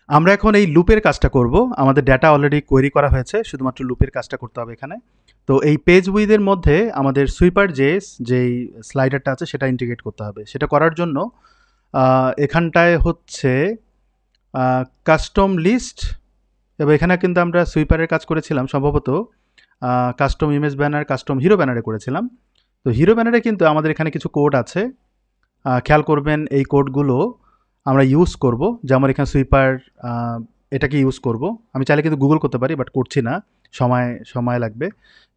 আমরা এখন এই লুপের কাজটা করব। আমাদের ডেটা অলরেডি কোয়েরি করা হয়েছে, শুধুমাত্র লুপের কাজটা করতে হবে এখানে। তো এই পেজ উইথের মধ্যে আমাদের সুইপার যেই স্লাইডারটা আছে সেটা ইন্টিগ্রেট করতে হবে। সেটা করার জন্য এখানটায় হচ্ছে কাস্টম লিস্ট, এবং এখানে কিন্তু আমরা সুইপারের কাজ করেছিলাম সম্ভবত custom image banner, custom hero ব্যানারে করেছিলাম। তো হিরো ব্যানারে কিন্তু আমাদের এখানে কিছু কোড আছে, খেয়াল করবেন এই কোডগুলো আমরা ইউজ করব। যেমন এখানে সুইপার এটাকে ইউজ করব। আমি চাইলে কিন্তু গুগল করতে পারি, বাট করছি না, সময় লাগবে।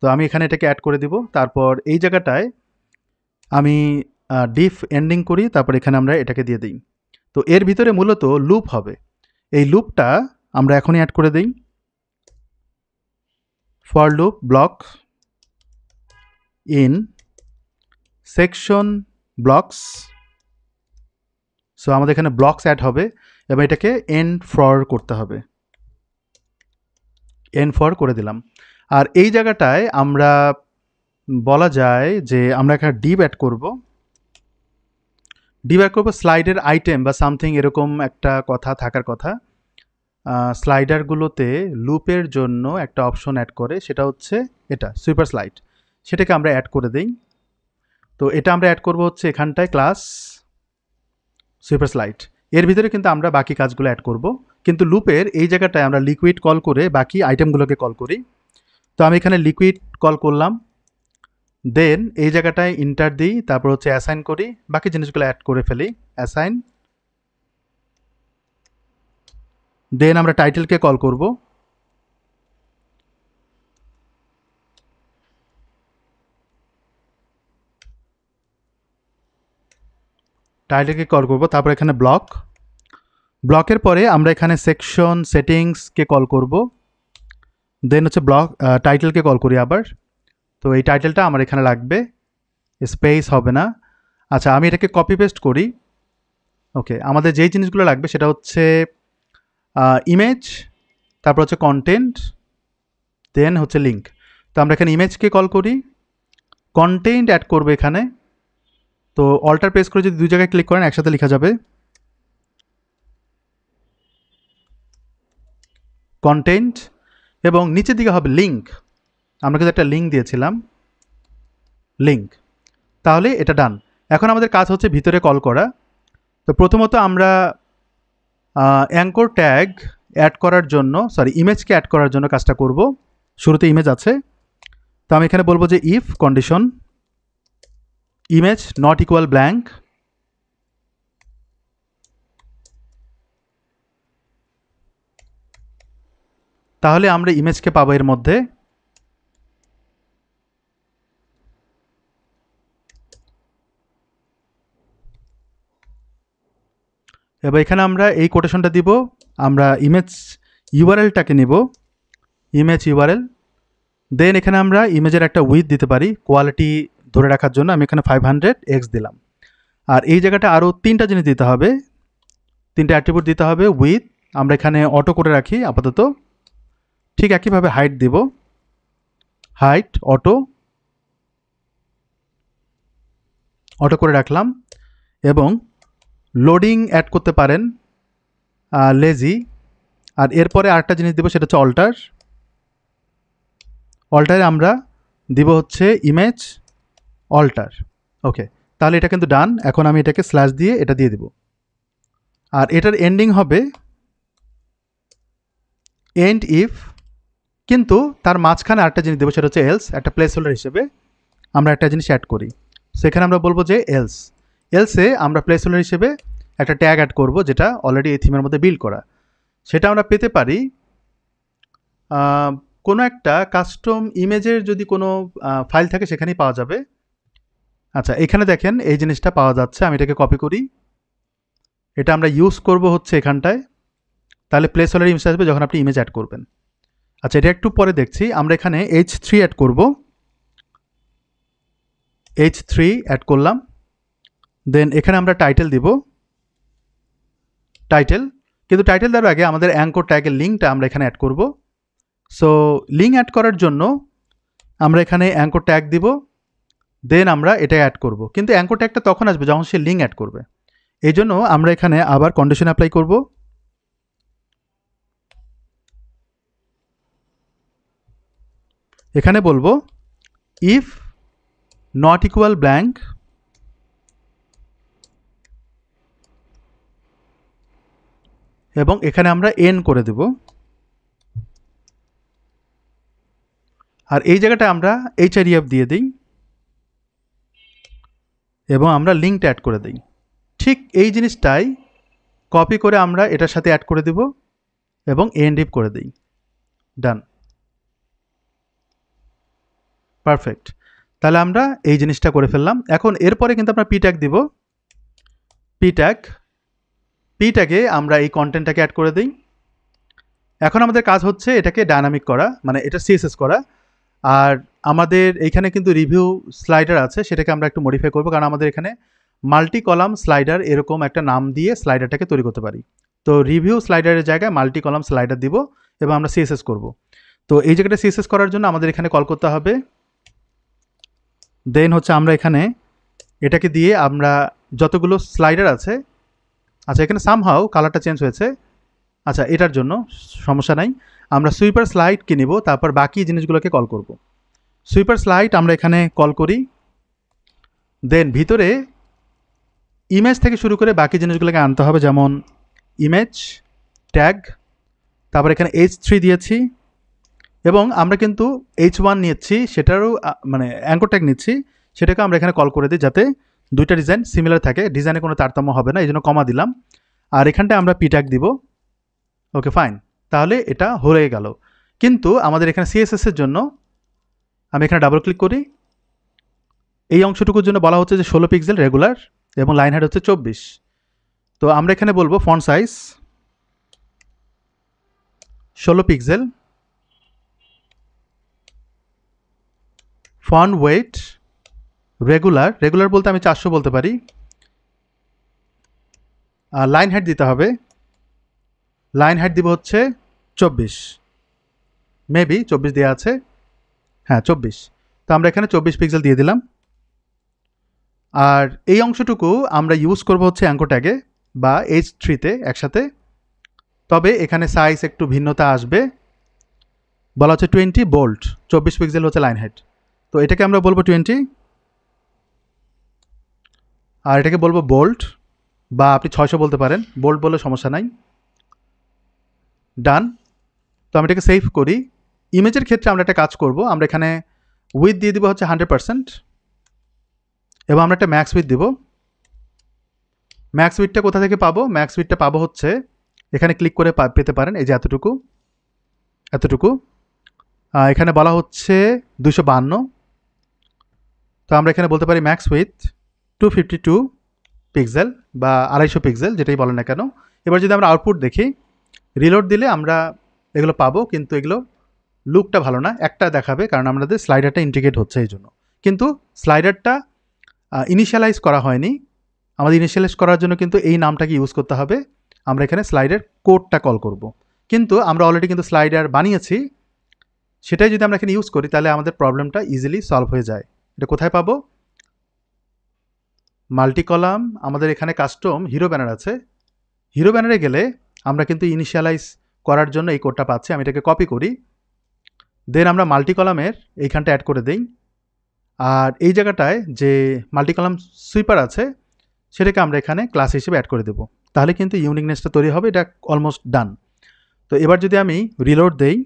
তো আমি এখানে এটাকে অ্যাড করে দিব। তারপর এই জায়গাটায় আমি ডিফ এন্ডিং করি, তারপর এখানে আমরা এটাকে দিয়ে দিই। তো এর ভিতরে মূলত লুপ হবে। এই লুপটা আমরা এখনই অ্যাড করে দিই। For loop block in section blocks. So আমাদের এখানে ব্লকস অ্যাড হবে এবং এটাকে এন্ড ফর করতে হবে। এন্ড ফর করে দিলাম। আর এই জায়গাটায় আমরা বলা যায় যে আমরা এখানে ডিভ অ্যাড করব। ডিভ অ্যাড করবো স্লাইডের আইটেম বা সামথিং, এরকম একটা কথা থাকার কথা। স্লাইডারগুলোতে লুপের জন্য একটা অপশন অ্যাড করে, সেটা হচ্ছে এটা সুইপার স্লাইড। সেটাকে আমরা অ্যাড করে দিই। তো এটা আমরা অ্যাড করব হচ্ছে এখানটায় ক্লাস সুইপার স্লাইড। এর ভিতরে কিন্তু আমরা বাকি কাজগুলো অ্যাড করব, কিন্তু লুপের এই জায়গাটায় আমরা লিকুইড কল করে বাকি আইটেমগুলোকে কল করি। তো আমি এখানে লিকুইড কল করলাম, দেন এই জায়গাটায় ইন্টার দিই, তারপর হচ্ছে অ্যাসাইন করি, বাকি জিনিসগুলো অ্যাড করে ফেলি। অ্যাসাইন, দেন আমরা টাইটেলকে কল করব। টাইটেলকে কল করব, তারপর এখানে ব্লকের পরে আমরা এখানে সেকশন সেটিংসকে কল করব। দেন হচ্ছে টাইটেলকে কল করি আবার। তো এই টাইটেলটা আমার এখানে লাগবে, স্পেস হবে না। আচ্ছা, আমি এটাকে কপি পেস্ট করি। ওকে, আমাদের যেই জিনিসগুলো লাগবে সেটা হচ্ছে ইমেজ, তারপর হচ্ছে কন্টেন্ট, দেন হচ্ছে লিঙ্ক। তো আমরা এখানে ইমেজকে কল করি, কন্টেন্ট অ্যাড করবো এখানে। তো অল্টার প্রেস করে যদি দুই জায়গায় ক্লিক করেন একসাথে লেখা যাবে কন্টেন্ট, এবং নিচের দিকে হবে লিঙ্ক। আমরা কিন্তু একটা লিঙ্ক দিয়েছিলাম, লিঙ্ক। তাহলে এটা ডান। এখন আমাদের কাজ হচ্ছে ভিতরে কল করা। তো প্রথমত আমরা অ্যাঙ্কর ট্যাগ অ্যাড করার জন্য, ইমেজকে অ্যাড করার জন্য কাজটা করব। শুরুতে ইমেজ আছে, তো আমি এখানে বলবো যে if condition image not equal blank, তাহলে আমরা ইমেজকে পাবো এর মধ্যে। এবার এখানে আমরা এই কোটেশনটা দিব। আমরা ইমেজ ইউআরএলটাকে নিব, ইমেজ ইউআরএল। দেন এখানে আমরা ইমেজের একটা উইথ দিতে পারি কোয়ালিটি ধরে রাখার জন্য। আমি এখানে 500x দিলাম। আর এই জায়গাটা আরও তিনটা জিনিস দিতে হবে, তিনটা অ্যাট্রিবিউট দিতে হবে। উইথ আমরা এখানে অটো করে রাখি আপাতত। ঠিক একইভাবে হাইট দিব, হাইট অটো করে রাখলাম। এবং লোডিং অ্যাড করতে পারেন লেজি। আর এরপরে আরেকটা জিনিস দেবো, সেটা হচ্ছে অল্টারে আমরা দিব হচ্ছে ইমেজ অল্টার। ওকে, তাহলে এটা কিন্তু ডান। এখন আমি এটাকে স্ল্যাশ দিয়ে এটা দিয়ে দিব। আর এটার এন্ডিং হবে এন্ড ইফ, কিন্তু তার মাঝখানে আরেকটা জিনিস দেবো, সেটা হচ্ছে এলস। একটা প্লেস হোল্ডার হিসেবে আমরা একটা জিনিস অ্যাড করি। সেখানে আমরা বলবো যে এলসে আমরা প্লেস হোল্ডার হিসেবে একটা ট্যাগ অ্যাড করব, যেটা অলরেডি এই থিমের মধ্যে বিল্ড করা। সেটা আমরা পেতে পারি কোনো একটা কাস্টম ইমেজের যদি কোনো ফাইল থাকে সেখানেই পাওয়া যাবে। আচ্ছা, এখানে দেখেন এই জিনিসটা পাওয়া যাচ্ছে। আমি এটাকে কপি করি, এটা আমরা ইউজ করব হচ্ছে এখানটায়। তাহলে প্লেস হোল্ডার ইমেজ আসবে যখন আপনি ইমেজ অ্যাড করবেন। আচ্ছা, এটা একটু পরে দেখছি। আমরা এখানে H3 অ্যাড করব, H3 অ্যাড করলাম। দেন এখানে আমরা টাইটেল দিব, টাইটেল। কিন্তু টাইটেল দেওয়ার আগে আমাদের অ্যাঙ্কর ট্যাগের লিঙ্কটা আমরা এখানে অ্যাড করব। সো লিঙ্ক অ্যাড করার জন্য আমরা এখানে অ্যাঙ্কর ট্যাগ দিব, দেন আমরা এটা অ্যাড করব। কিন্তু অ্যাঙ্কর ট্যাগটা তখন আসবে যখন সে লিঙ্ক অ্যাড করবে। এই জন্য আমরা এখানে আবার কন্ডিশন অ্যাপ্লাই করব। এখানে বলবো ইফ নট ইকুয়াল ব্ল্যাঙ্ক এবং এখানে আমরা এন করে দেব। আর এই জায়গাটা আমরা href দিয়ে দিই এবং আমরা লিঙ্কটা অ্যাড করে দিই। ঠিক এই জিনিসটাই কপি করে আমরা এটার সাথে অ্যাড করে দেব এবং endif করে দিই। ডান, পারফেক্ট। তাহলে আমরা এই জিনিসটা করে ফেললাম। এখন এরপরে কিন্তু আমরা p ট্যাগ দিব। p ট্যাগে আমরা এই কন্টেন্টটাকে অ্যাড করে দিই। এখন আমাদের কাজ হচ্ছে এটাকে ডায়নামিক করা, মানে এটা সিএসএস করা। আর আমাদের এইখানে কিন্তু রিভিউ স্লাইডার আছে, সেটাকে আমরা একটু মডিফাই করব, কারণ আমাদের এখানে মাল্টি কলাম স্লাইডার এরকম একটা নাম দিয়ে স্লাইডারটাকে তৈরি করতে পারি। তো রিভিউ স্লাইডারের জায়গায় মাল্টি কলাম স্লাইডার দিব এবং আমরা সিএসএস করব। তো এই জায়গাটা সিএসএস করার জন্য আমাদের এখানে কল করতে হবে। দেন হচ্ছে আমরা এখানে এটাকে দিয়ে আমরা যতগুলো স্লাইডার আছে, আচ্ছা এখানে সামহাও কালারটা চেঞ্জ হয়েছে, আচ্ছা এটার জন্য সমস্যা নাই, আমরা সুইপার স্লাইডকে নিব, তারপর বাকি জিনিসগুলোকে কল করব। সুইপার স্লাইড আমরা এখানে কল করি, দেন ভিতরে ইমেজ থেকে শুরু করে বাকি জিনিসগুলোকে আনতে হবে, যেমন ইমেজ ট্যাগ, তারপর এখানে h3 দিয়েছি এবং আমরা কিন্তু h1 নিচ্ছি, সেটারও মানে অ্যাঙ্কর ট্যাগ নিচ্ছি, সেটাকে আমরা এখানে কল করে দিই যাতে দুইটা ডিজাইন সিমিলার থাকে, ডিজাইনে কোনো তারতম্য হবে না, এই জন্য কমা দিলাম। আর এখানটায় আমরা p ট্যাগ দিব। ওকে ফাইন, তাহলে এটা হয়ে গেল। কিন্তু আমাদের এখানে সিএসএস এর জন্য আমি এখানে ডাবল ক্লিক করি। এই অংশটুকুর জন্য বলা হচ্ছে যে 16 পিক্সেল রেগুলার এবং লাইন হাইট হচ্ছে 24। তো আমরা এখানে বলবো font size 16 pixel, font wait regular বলতে আমি 400 বলতে পারি। আর লাইন হাইট দিতে হবে, লাইন হাইট দিব হচ্ছে 24, মেবি 24 দেওয়া আছে, হ্যাঁ 24। তো আমরা এখানে 24 পিক্সেল দিয়ে দিলাম। আর এই অংশটুকু আমরা ইউজ করব হচ্ছে অ্যাঙ্কর ট্যাগে বা h3-তে একসাথে, তবে এখানে সাইজ একটু ভিন্নতা আসবে, বলা হচ্ছে 20 বোল্ট, 24 পিক্সেল হচ্ছে লাইন হাইট। তো এটাকে আমরা বলবো 20, আর এটাকে বলবো বোল্ট, বা আপনি 600 বলতে পারেন, বোল্ট বলে সমস্যা নাই। ডান। তো আমি এটাকে সেভ করি। ইমেজের ক্ষেত্রে আমরা একটা কাজ করব, আমরা এখানে উইথ দিয়ে দিব হচ্ছে 100% এবং আমরা একটা ম্যাক্স উইথ দিব। ম্যাক্স উইথটা কোথা থেকে পাবো? ম্যাক্স উইথটা পাবো হচ্ছে এখানে ক্লিক করে পেতে পারেন, এই যে এতটুকু। এখানে বলা হচ্ছে 252। তো আমরা এখানে বলতে পারি ম্যাক্স উইথ 252 পিক্সেল বা 250 পিক্সেল, যেটাই বলেন না কেন। এবার যদি আমরা আউটপুট দেখি, রিলোড দিলে আমরা এগুলো পাবো, কিন্তু এগুলো লুকটা ভালো না, একটা দেখাবে, কারণ আমাদের স্লাইডারটা ইন্টিগ্রেট হচ্ছে এই জন্য। কিন্তু স্লাইডারটা ইনিশিয়ালাইজ করা হয়নি, আমাদের ইনিশিয়ালাইজ করার জন্য কিন্তু এই নামটাকে ইউজ করতে হবে। আমরা এখানে স্লাইডার কোডটা কল করব, কিন্তু আমরা অলরেডি কিন্তু স্লাইডার বানিয়েছি, সেটাই যদি আমরা এখানে ইউজ করি তাহলে আমাদের প্রবলেমটা ইজিলি সলভ হয়ে যায়। এটা কোথায় পাবো? মাল্টি কলাম, আমাদের এখানে কাস্টম হিরো ব্যানার আছে, হিরো ব্যানারে গেলে আমরা কিন্তু ইনিশিয়ালাইজ করার জন্য এই কোডটা পাচ্ছি। আমি এটাকে কপি করি, দেন আমরা মাল্টি কলামের এইখানটা অ্যাড করে দিই। আর এই জায়গাটায় যে মাল্টি কলাম সুইপার আছে সেটাকে আমরা এখানে ক্লাস হিসেবে অ্যাড করে দেবো, তাহলে কিন্তু ইউনিকনেসটা তৈরি হবে। এটা অলমোস্ট ডান। তো এবার যদি আমি রিলোড দেই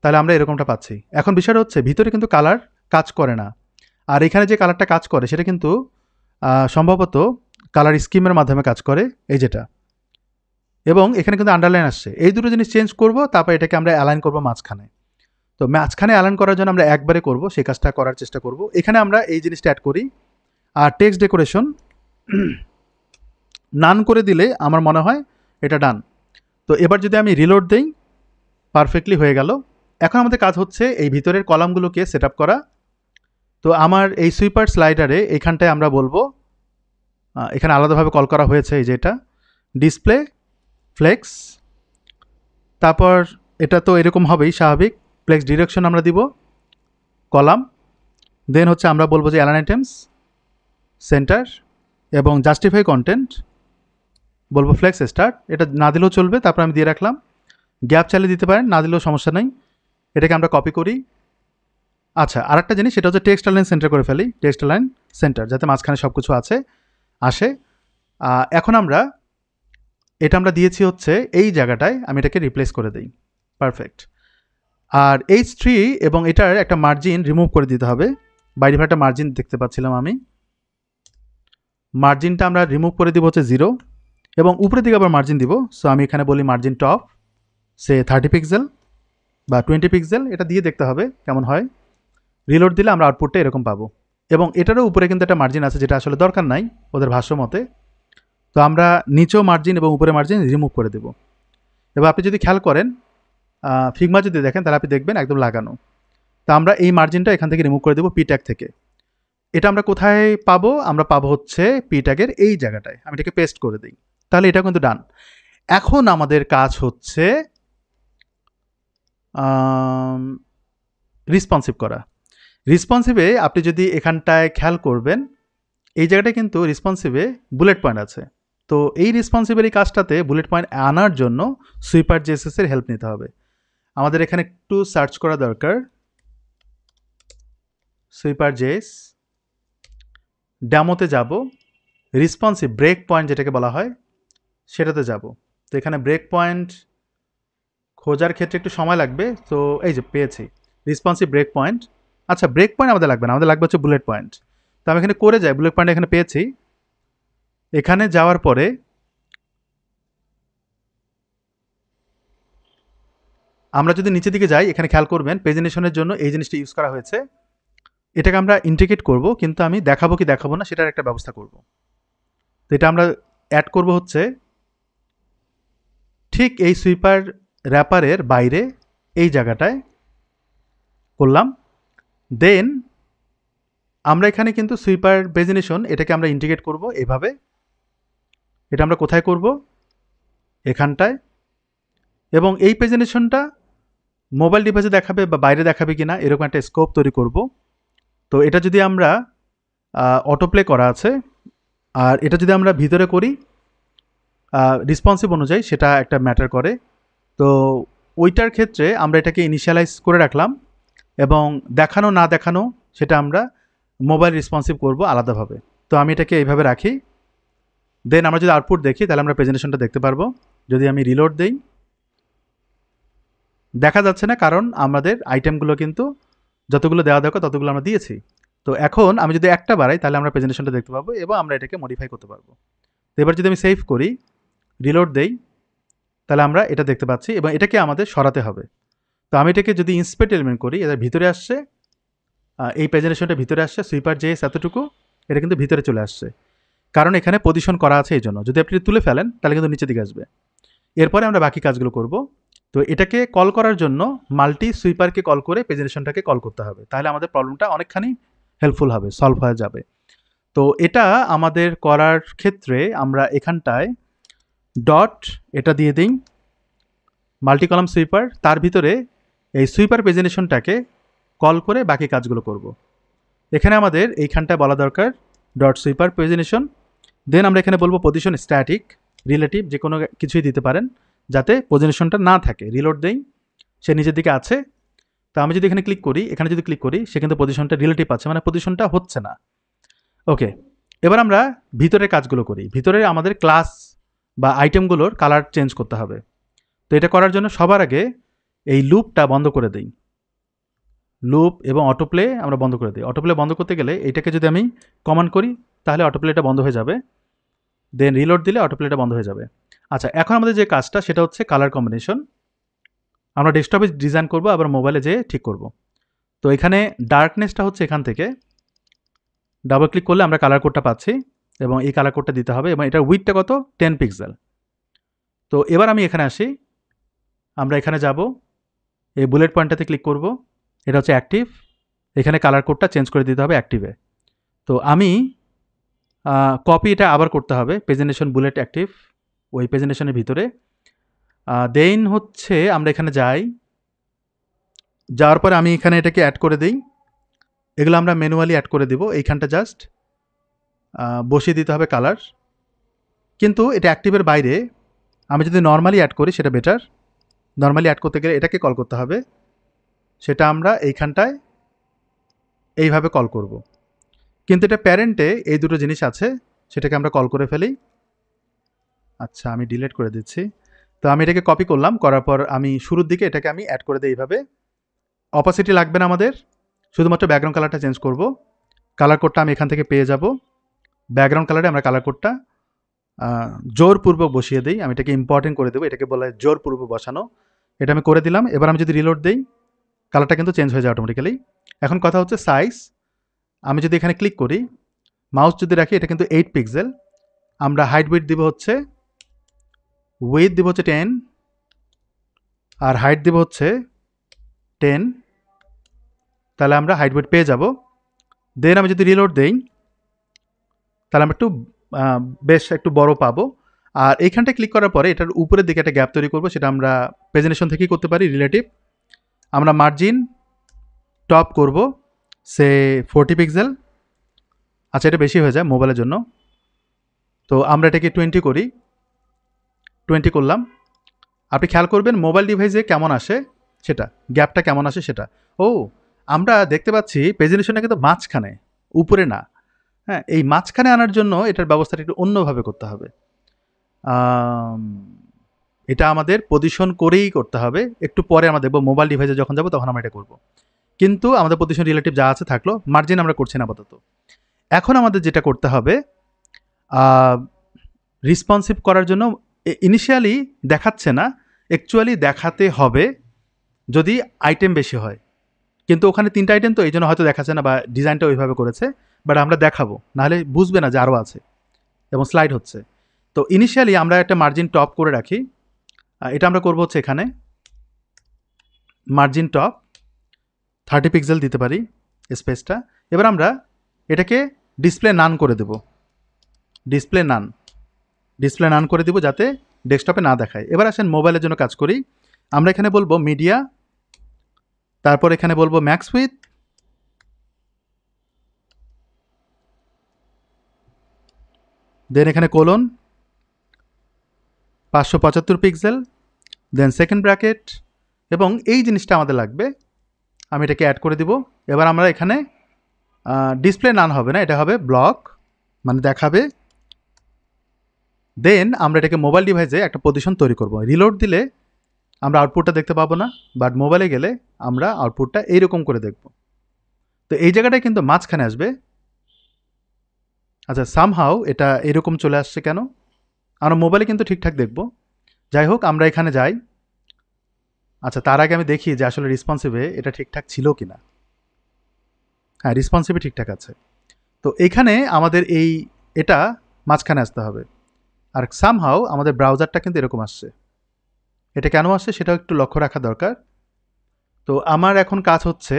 তাহলে আমরা এরকমটা পাচ্ছি। এখন বিষয়টা হচ্ছে ভিতরে কিন্তু কালার কাজ করে না, আর এখানে যে কালারটা কাজ করে সেটা কিন্তু সম্ভবত কালার স্কিমের মাধ্যমে কাজ করে, এই যেটা, এবং এখানে কিন্তু আন্ডারলাইন আসছে। এই দুটো জিনিস চেঞ্জ করব, তারপর এটাকে আমরা অ্যালাইন করব মাঝখানে। তো মাঝখানে অ্যালাইন করার জন্য আমরা একবারে করব, সেই কাজটা করার চেষ্টা করব। এখানে আমরা এই জিনিসটা অ্যাড করি। আর টেক্সট ডেকোরেশন নান করে দিলে আমার মনে হয় এটা ডান। তো এবার যদি আমি রিলোড দেই, পারফেক্টলি হয়ে গেল। এখন আমাদের কাজ হচ্ছে এই ভিতরের কলামগুলোকে সেট আপ করা। তো আমার এই সুইপার স্লাইডারে এইখানটায় আমরা বলবো, এখানে আলাদাভাবে কল করা হয়েছে, এই যে এটা ডিসপ্লে ফ্লেক্স, তারপর এটা তো এরকম হবেই স্বাভাবিক, ফ্লেক্স ডিরেকশন আমরা দিব কলাম, দেন হচ্ছে আমরা বলবো যে অ্যালাইন আইটেমস সেন্টার এবং জাস্টিফাই কন্টেন্ট বলবো ফ্লেক্স স্টার্ট। এটা না দিলেও চলবে, তারপর আমি দিয়ে রাখলাম। গ্যাপ চালিয়ে দিতে পারেন, না দিলেও সমস্যা নেই। এটাকে আমরা কপি করি, আচ্ছা, আরেকটা জিনিস সেটা হচ্ছে টেক্সট অ্যালাইন সেন্টার করে ফেলি, টেক্সট অ্যালাইন সেন্টার, যাতে মাঝখানে সব কিছু আসে। এখন এটা আমরা দিয়েছি হচ্ছে এই জায়গাটায়, আমি এটাকে রিপ্লেস করে দিই। পারফেক্ট। আর H3 এবং এটার একটা মার্জিন রিমুভ করে দিতে হবে। বাইরে একটা মার্জিন দেখতে পাচ্ছিলাম আমি, মার্জিনটা আমরা রিমুভ করে দিব হচ্ছে 0, এবং উপরের দিকে আবার মার্জিন দিব। সো আমি এখানে বলি মার্জিন টপ সে 30 পিক্সেল বা 20 পিক্সেল, এটা দিয়ে দেখতে হবে কেমন হয়। রিলোড দিলে আমরা আউটপুটটা এরকম পাবো। এবং এটারও উপরে কিন্তু একটা মার্জিন আছে, যেটা আসলে দরকার নাই ওদের ভাষ্য মতে। তো আমরা নিচেও মার্জিন এবং উপরে মার্জিন রিমুভ করে দেব। এবার আপনি যদি খেয়াল করেন, ফিগমা যদি দেখেন তাহলে আপনি দেখবেন একদম লাগানো। তো আমরা এই মার্জিনটা এখান থেকে রিমুভ করে দেবো পি ট্যাগ থেকে। এটা আমরা কোথায় পাবো? আমরা পাবো হচ্ছে পি ট্যাগের এই জায়গাটায়। আমি এটাকে পেস্ট করে দিই, তাহলে এটা কিন্তু ডান। এখন আমাদের কাজ হচ্ছে রেসপন্সিভ করা। রেসপন্সিভে আপনি যদি এখানটায় খেয়াল করবেন, এই জায়গাটায় কিন্তু রেসপন্সিভে বুলেট পয়েন্ট আছে। তো এই রেসপন্সিভের এই কাজটাতে বুলেট পয়েন্ট আনার জন্য সুইপার জেএসএস এর হেল্প নিতে হবে। আমাদের এখানে একটু সার্চ করা দরকার, সুইপার জেএস ডেমোতে যাব, রেসপন্সিভ ব্রেক পয়েন্ট যেটাকে বলা হয় সেটাতে যাব। তো এখানে ব্রেক পয়েন্ট খোঁজার ক্ষেত্রে একটু সময় লাগবে। তো এই যে পেয়েছি রেসপন্সিভ ব্রেক পয়েন্ট। আচ্ছা, ব্রেক পয়েন্ট আমাদের লাগবে না, আমাদের লাগবে হচ্ছে বুলেট পয়েন্ট। তো আমি এখানে করে যাই, বুলেট পয়েন্ট এখানে পেয়েছি। এখানে যাওয়ার পরে আমরা যদি নিচের দিকে যাই, এখানে খেয়াল করবেন প্রেজেন্টেশনের জন্য এই জিনিসটা ইউজ করা হয়েছে। এটাকে আমরা ইন্টিগ্রেট করব, কিন্তু আমি দেখাবো কি দেখাবো না সেটার একটা ব্যবস্থা করব। তো এটা আমরা অ্যাড করব হচ্ছে ঠিক এই সুইপার র্যাপারের বাইরে এই জায়গাটায় করলাম। দেন আমরা এখানে কিন্তু সুইপার প্রেজেন্টেশন এটাকে আমরা ইন্টিগ্রেট করব এভাবে। এটা আমরা কোথায় করব? এখানটায়। এবং এই প্রেজেন্টেশনটা মোবাইল ডিভাইসে দেখাবে বা বাইরে দেখাবে কিনা এরকম একটা স্কোপ তৈরি করব। তো এটা যদি আমরা অটোপ্লে করা আছে, আর এটা যদি আমরা ভিতরে করি রেসপন্সিভ অনুযায়ী, সেটা একটা ম্যাটার করে। তো ওইটার ক্ষেত্রে আমরা এটাকে ইনিশিয়ালাইজ করে রাখলাম, এবং দেখানো না দেখানো সেটা আমরা মোবাইল রেসপন্সিভ করব আলাদাভাবে। তো আমি এটাকে এইভাবে রাখি। দেন আমরা যদি আউটপুট দেখি তাহলে আমরা প্রেজেন্টেশনটা দেখতে পারবো। যদি আমি রিলোড দেই, দেখা যাচ্ছে না, কারণ আমাদের আইটেমগুলো কিন্তু যতগুলো দেওয়া দরকার ততগুলো আমরা দিয়েছি। তো এখন আমি যদি একটা বাড়াই তাহলে আমরা প্রেজেন্টেশনটা দেখতে পাবো, এবং আমরা এটাকে মডিফাই করতে পারবো। তো এবার যদি আমি সেভ করি, রিলোড দেই, তাহলে আমরা এটা দেখতে পাচ্ছি, এবং এটাকে আমাদের সরাতে হবে। তো আমি এটাকে যদি ইন্সপেক্ট এলিমেন্ট করি, এটার ভিতরে আসছে, এই প্রেজেন্টেশনটা ভিতরে আসছে, সুইপার জেএস এতটুকু এটা কিন্তু ভিতরে চলে আসছে, কারণ এখানে পজিশন করা আছে এই জন্য। যদি আপনি তুলে ফেলেন তাহলে কিন্তু নিচের দিকে আসবে। এরপরে আমরা বাকি কাজগুলো করব। তো এটাকে কল করার জন্য মাল্টি সুইপারকে কল করে প্রেজেন্টেশনটাকে কল করতে হবে, তাহলে আমাদের প্রবলেমটা অনেকখানি হেল্পফুল হবে, সলভ হয়ে যাবে। তো এটা আমাদের করার ক্ষেত্রে আমরা এখানটায় ডট এটা দিয়ে দিই, মাল্টি কলাম সুইপার, তার ভিতরে এই সুইপার প্রেজেন্টেশনটাকে কল করে বাকি কাজগুলো করব। এখানে আমাদের এইখানটায় বলা দরকার ডট সুইপার প্রেজেন্টেশন। দেন আমরা এখানে বলবো পজিশন স্ট্যাটিক, রিলেটিভ, যে কোনো কিছুই দিতে পারেন যাতে পজিশনটা না থাকে। রিলোড দেই, সে নিচের দিকে আছে। তো আমি যদি এখানে ক্লিক করি, এখানে যদি ক্লিক করি, সে কিন্তু পজিশনটা রিলেটিভ আছে, মানে পজিশনটা হচ্ছে না। ওকে, এবার আমরা ভিতরের কাজগুলো করি। ভিতরে আমাদের ক্লাস বা আইটেমগুলোর কালার চেঞ্জ করতে হবে। তো এটা করার জন্য সবার আগে এই লুপটা বন্ধ করে দিই। লুপ এবং অটোপ্লে আমরা বন্ধ করে দিই। অটোপ্লে বন্ধ করতে গেলে এটাকে যদি আমি কমান্ড করি তাহলে অটোপ্লেটা বন্ধ হয়ে যাবে। দেন রিলোড দিলে অটোপ্লেটা বন্ধ হয়ে যাবে। আচ্ছা, এখন আমাদের যে কাজটা সেটা হচ্ছে কালার কম্বিনেশন। আমরা ডেস্কটপে ডিজাইন করব, আবার মোবাইলে যেয়ে ঠিক করব। তো এখানে ডার্কনেসটা হচ্ছে এখান থেকে ডাবল ক্লিক করলে আমরা কালার কোডটা পাচ্ছি, এবং এই কালার কোডটা দিতে হবে, এবং এটার উইডথটা কত? 10 পিক্সেল। তো এবার আমি এখানে আসি, আমরা এখানে যাব, এই বুলেট পয়েন্টটাতে ক্লিক করব, এটা হচ্ছে অ্যাক্টিভ। এখানে কালার কোডটা চেঞ্জ করে দিতে হবে অ্যাক্টিভে। তো আমি কপি এটা আবার করতে হবে, প্রেজেন্টেশন বুলেট অ্যাক্টিভ, ওই প্রেজেন্টেশনের ভিতরে। দেন হচ্ছে আমরা এখানে যাই, যাওয়ার পরে আমি এখানে এটাকে অ্যাড করে দিই। এগুলো আমরা ম্যানুয়ালি অ্যাড করে দিব, এইখানটা জাস্ট বসিয়ে দিতে হবে কালার। কিন্তু এটা অ্যাক্টিভের বাইরে আমি যদি নর্মালি অ্যাড করি সেটা বেটার। নর্মালি অ্যাড করতে গেলে এটাকে কল করতে হবে, সেটা আমরা এইখানটায় এইভাবে কল করব। কিন্তু এটা প্যারেন্টে এই দুটো জিনিস আছে, সেটাকে আমরা কল করে ফেলি। আচ্ছা, আমি ডিলিট করে দিচ্ছি। তো আমি এটাকে কপি করলাম, করার পর আমি শুরুর দিকে এটাকে আমি অ্যাড করে দিই এইভাবে। অপাসিটি লাগবে না আমাদের, শুধুমাত্র ব্যাকগ্রাউন্ড কালারটা চেঞ্জ করব। কালার কোডটা আমি এখান থেকে পেয়ে যাব। ব্যাকগ্রাউন্ড কালারে আমরা কালার কোডটা জোরপূর্বক বসিয়ে দিই। আমি এটাকে ইম্পর্টেন্ট করে দেবো, এটাকে বলা হয় জোরপূর্বক বসানো। এটা আমি করে দিলাম। এবার আমি যদি রিলোড দিই, কালারটা কিন্তু চেঞ্জ হয়ে যায় অটোমেটিক্যালি। এখন কথা হচ্ছে সাইজ। আমি যদি এখানে ক্লিক করি, মাউস যদি রাখি, এটা কিন্তু 8 পিক্সেল। আমরা হাইট উইডথ দিব হচ্ছে, উইডথ দিব হচ্ছে 10, আর হাইট দিব হচ্ছে 10। তাহলে আমরা হাইট উইডথ পেয়ে যাব। দেন আমি যদি রিলোড দেই, তাহলে আমরা একটু বেশ একটু বড় পাবো। আর এইখানটায় ক্লিক করার পরে এটার উপরের দিকে একটা গ্যাপ তৈরি করবো, সেটা আমরা প্রেজেন্টেশন থেকেই করতে পারি। রিলেটিভ আমরা মার্জিন টপ করব সে 40 পিক্সেল। আচ্ছা, এটা বেশি হয়ে যায় মোবাইলের জন্য, তো আমরা এটাকে 20 করি। 20 করলাম। আপনি খেয়াল করবেন মোবাইল ডিভাইসে কেমন আসে সেটা, গ্যাপটা কেমন আসে সেটা। ও, আমরা দেখতে পাচ্ছি প্রেজেন্টেশনটা কিন্তু মাঝখানে, উপরে না। হ্যাঁ, এই মাঝখানে আনার জন্য এটার ব্যবস্থাটা একটু অন্যভাবে করতে হবে। এটা আমাদের পজিশন করেই করতে হবে। একটু পরে আমরা দেখবো, মোবাইল ডিভাইসে যখন যাবো তখন আমরা এটা করব। কিন্তু আমাদের পজিশন রিলেটিভ যা আছে থাকলো, মার্জিন আমরা করছি না আপাতত। এখন আমাদের যেটা করতে হবে, রেসপন্সিভ করার জন্য ইনিশিয়ালি দেখাচ্ছে না, অ্যাকচুয়ালি দেখাতে হবে যদি আইটেম বেশি হয়। কিন্তু ওখানে 3টা আইটেম, তো এই জন্য হয়তো দেখাচ্ছে না, বা ডিজাইনটা ওইভাবে করেছে। বাট আমরা দেখাবো, নাহলে বুঝবে না যে আরও আছে এবং স্লাইড হচ্ছে। তো ইনিশিয়ালি আমরা একটা মার্জিন টপ করে রাখি। এটা আমরা করবো হচ্ছে এখানে মার্জিন টপ 30 পিক্সেল দিতে পারি স্পেসটা। এবার আমরা এটাকে ডিসপ্লে নান করে দেব। ডিসপ্লে নান করে দিব যাতে ডেস্কটপে না দেখায়। এবার আসেন মোবাইলের জন্য কাজ করি। আমরা এখানে বলবো মিডিয়া, তারপর এখানে বলবো ম্যাক্স উইথ, দেন এখানে colon 575 pixel, then second bracket, এবং এই জিনিসটা আমাদের লাগবে। আমি এটাকে অ্যাড করে দিব। এবার আমরা এখানে ডিসপ্লে নান হবে না, এটা হবে ব্লক, মানে দেখাবে। দেন আমরা এটাকে মোবাইল ডিভাইসে একটা পজিশন তৈরি করব। রিলোড দিলে আমরা আউটপুটটা দেখতে পাবো না, বাট মোবাইলে গেলে আমরা আউটপুটটা এইরকম করে দেখব। তো এই জায়গাটায় কিন্তু মাঝখানে আসবে। আচ্ছা, সামহাউ এটা এরকম চলে আসছে কেন? আমরা মোবাইলে কিন্তু ঠিকঠাক দেখব। যাই হোক, আমরা এখানে যাই। আচ্ছা, তার আগে আমি দেখি যে আসলে রেসপন্সিভে এটা ঠিকঠাক ছিল কি না। হ্যাঁ, রেসপন্সিভে ঠিকঠাক আছে। তো এখানে আমাদের এটা মাঝখানে আসতে হবে। আর সামহাউ আমাদের ব্রাউজারটা কিন্তু এরকম আসছে। এটা কেন আসছে সেটাও একটু লক্ষ্য রাখা দরকার। তো আমার এখন কাজ হচ্ছে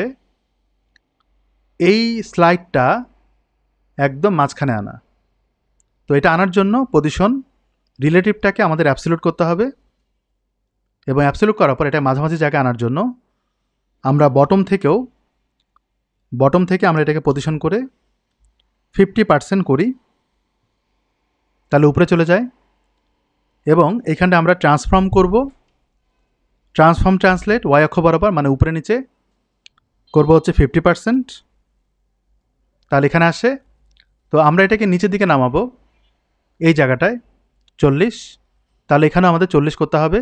এই স্লাইডটা একদম মাঝখানে আনা। তো এটা আনার জন্য পজিশন রিলেটিভটাকে আমাদের অ্যাবসলিউট করতে হবে, এবং অ্যাবসলিউট করার পর এটা মাঝামাঝি জায়গায় আনার জন্য আমরা বটম থেকে আমরা এটাকে পজিশন করে 50% করি, তাহলে উপরে চলে যায়। এবং এখানটা আমরা ট্রান্সফর্ম করব, ট্রান্সলেট ওয়াই অক্ষ বরাবর, মানে উপরে নিচে করব হচ্ছে 50%, তাহলে এখানে আসে। তো আমরা এটাকে নিচের দিকে নামাবো এই জায়গাটায় 40, তাহলে এখানে আমাদের 40 করতে হবে।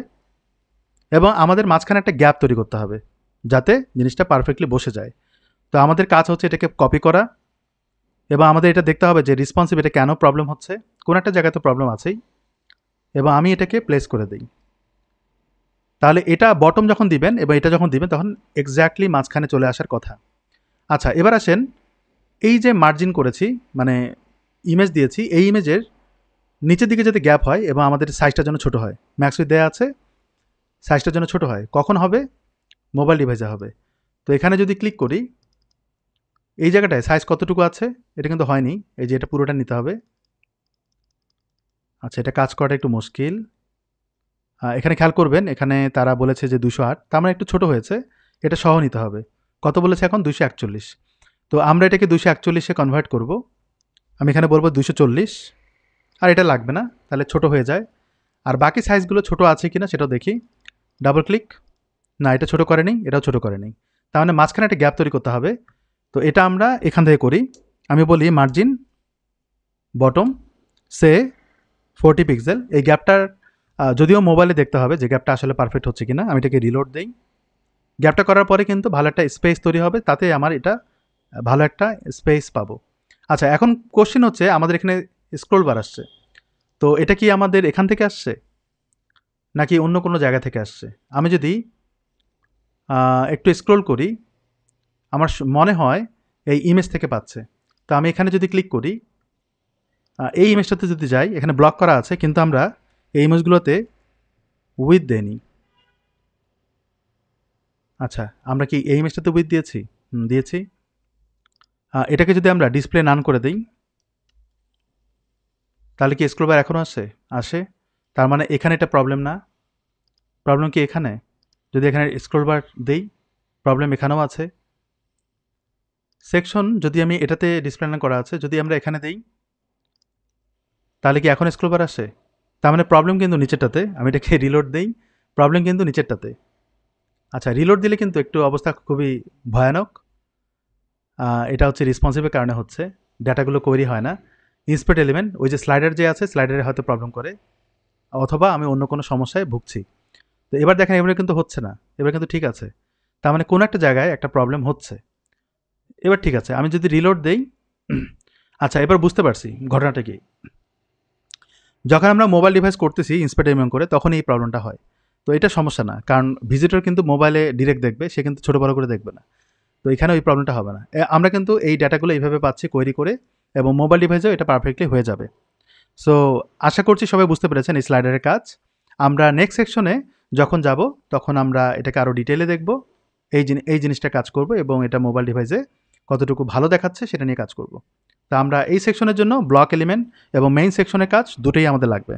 এবং আমাদের মাঝখানে একটা গ্যাপ তৈরি করতে হবে যাতে জিনিসটা পারফেক্টলি বসে যায়। তো আমাদের কাজ হচ্ছে এটাকে কপি করা, এবং আমাদের এটা দেখতে হবে যে রেসপন্সিভ এটা কেন প্রবলেম হচ্ছে, কোন একটা জায়গায় তো প্রবলেম আছেই। এবং আমি এটাকে প্লেস করে দিই। তাহলে এটা বটম যখন দিবেন এবং এটা যখন দিবেন তখন এক্স্যাক্টলি মাঝখানে চলে আসার কথা। আচ্ছা, এবার আসেন, এই যে মার্জিন করেছি, মানে ইমেজ দিয়েছি, এই ইমেজের নিচের দিকে যাতে গ্যাপ হয় এবং আমাদের সাইজটার জন্য ছোট হয়। ম্যাক্স উইথ দেওয়া আছে, সাইজটার জন্য ছোট হয়। কখন হবে? মোবাইল ডিভাইসে হবে। তো এখানে যদি ক্লিক করি, এই জায়গাটায় সাইজ কতটুকু আছে এটা কিন্তু হয়নি, এই যে এটা পুরোটা নিতে হবে। আচ্ছা, এটা কাজ করাটা একটু মুশকিল। এখানে খেয়াল করবেন, এখানে তারা বলেছে যে 208, তার মানে একটু ছোট হয়েছে, এটা সহ নিতে হবে। কত বলেছে এখন? 241। তো আমরা এটাকে 241-এ কনভার্ট করব। আমি এখানে বলবো 240, আর এটা লাগবে না, তাহলে ছোট হয়ে যায়। আর বাকি সাইজগুলো ছোট আছে কিনা সেটাও দেখি। ডাবল ক্লিক, না এটা ছোট করেনি, এটাও ছোট করেনি। তার মানে মাঝখানে একটা গ্যাপ তৈরি করতে হবে। তো এটা আমরা এখান থেকে করি। আমি বলি মার্জিন বটম সে 40 পিক্সেল। এই গ্যাপটার যদিও মোবাইলে দেখতে হবে যে গ্যাপটা আসলে পারফেক্ট হচ্ছে কিনা। আমি এটাকে রিলোড দেই। গ্যাপটা করার পরে কিন্তু ভালো একটা স্পেস তৈরি হবে, তাতে আমার এটা ভালো একটা স্পেস পাবো। আচ্ছা, এখন কোশ্চেন হচ্ছে আমাদের এখানে স্ক্রোল বার আসছে, তো এটা কি আমাদের এখান থেকে আসছে নাকি অন্য কোনো জায়গা থেকে আসছে? আমি যদি একটু স্ক্রোল করি, আমার মনে হয় এই ইমেজ থেকে পাচ্ছে। তো আমি এখানে যদি ক্লিক করি, এই ইমেজটাতে যদি যাই, এখানে ব্লক করা আছে, কিন্তু আমরা এই ইমেজগুলোতে উইথ দেইনি। আচ্ছা, আমরা কি এই ইমেজটাতে উইথ দিয়েছি? দিয়েছি। এটাকে যদি আমরা ডিসপ্লে নান করে দিই, তাহলে কি স্ক্রোল বার এখনও আসে? তার মানে এখানে এটা প্রবলেম না। প্রবলেম কি এখানে? যদি এখানে স্ক্রোল বার দেই, প্রবলেম এখানেও আছে। সেকশন যদি আমি এটাতে ডিসপ্লে নান করা আছে, যদি আমরা এখানে দেই, তাহলে কি এখন স্ক্রোল বার আসে? তার মানে প্রবলেম কিন্তু নিচেরটাতে। আমি এটাকে রিলোড দেই, প্রবলেম কিন্তু নিচেরটাতে। আচ্ছা, রিলোড দিলে কিন্তু একটু অবস্থা খুবই ভয়ানক। এটা হচ্ছে রেসপন্সিভের কারণে হচ্ছে, ডাটাগুলো কোয়েরি হয় না। ইন্সপেক্ট এলিমেন্ট, ওই যে স্লাইডার যে আছে, স্লাইডারে হয়তো প্রবলেম করে, অথবা আমি অন্য কোনো সমস্যায় ভুগছি। তো এবার দেখেন, এবারে কিন্তু হচ্ছে না, এবার কিন্তু ঠিক আছে। তার মানে কোনো একটা জায়গায় একটা প্রবলেম হচ্ছে। এবার ঠিক আছে, আমি যদি রিলোড দেই, আচ্ছা এবার বুঝতে পারছি ঘটনাটা কি। যখন আমরা মোবাইল ডিভাইস করতেছি ইন্সপেক্ট এলিমেন্ট করে, তখন এই প্রবলেমটা হয়। তো এটা সমস্যা না, কারণ ভিজিটর কিন্তু মোবাইলে ডিরেক্ট দেখবে, সে কিন্তু ছোটো বড়ো করে দেখবে না। তো এখানে ওই প্রবলেমটা হবে না। আমরা কিন্তু এই ডাটাগুলো এইভাবে পাচ্ছি কোয়েরি করে, এবং মোবাইল ডিভাইসেও এটা পারফেক্টলি হয়ে যাবে। সো আশা করছি সবাই বুঝতে পেরেছেন এই স্লাইডারের কাজ। আমরা নেক্সট সেকশনে যখন যাব, তখন আমরা এটাকে আরও ডিটেলে দেখব, এই জিনিসটা কাজ করব, এবং এটা মোবাইল ডিভাইসে কতটুকু ভালো দেখাচ্ছে সেটা নিয়ে কাজ করব। তা আমরা এই সেকশনের জন্য ব্লক এলিমেন্ট এবং মেইন সেকশনের কাজ দুটোই আমাদের লাগবে।